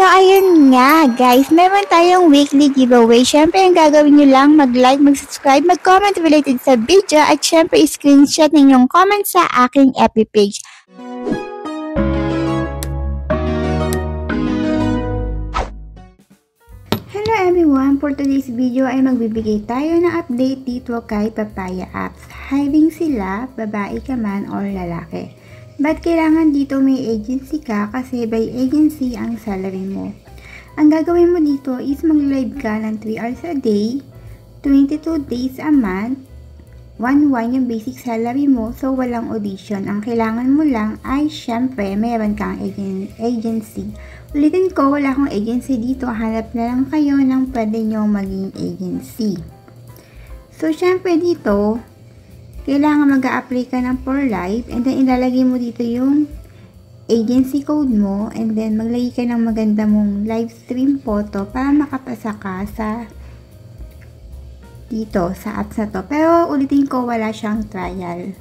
So, ayun nga, guys. Meron tayong weekly giveaway. Siyempre, ang gagawin nyo lang, mag-like, mag-subscribe, mag-comment related sa video, at siyempre, screenshot ninyong comment sa aking FB page. Hello everyone! For today's video ay magbibigay tayo ng update dito kay Papaya Apps. Hiring sila, babae ka man o lalaki. Ba't kailangan dito may agency ka? Kasi by agency ang salary mo. Ang gagawin mo dito is mag-live ka ng 3 hours a day, 22 days a month, 1 yung basic salary mo, so walang audition. Ang kailangan mo lang ay syempre meron kang agency. Ulitin ko, wala akong agency dito, hanap na lang kayo ng pwede nyo maging agency. So syempre dito, kailangan mag-a-apply ka ng for life, and then ilalagay mo dito yung agency code mo, and then maglagay ka ng maganda mong live stream photo para makapasa ka sa dito sa apps na to. Pero ulitin ko, wala siyang trial.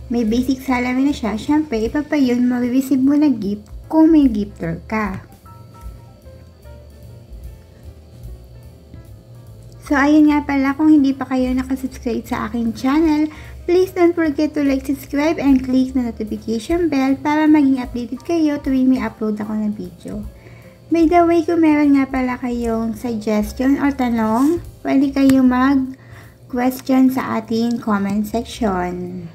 May basic salary na siya. Syempre, iba pa yun, ma-receive mo na gift kung may gifter ka. So, ayun nga pala, kung hindi pa kayo nakasubscribe sa aking channel, please don't forget to like, subscribe, and click na notification bell para maging updated kayo tuwing may upload ako ng video. By the way, kung meron nga pala kayong suggestion or tanong, pwede kayong mag-question sa ating comment section.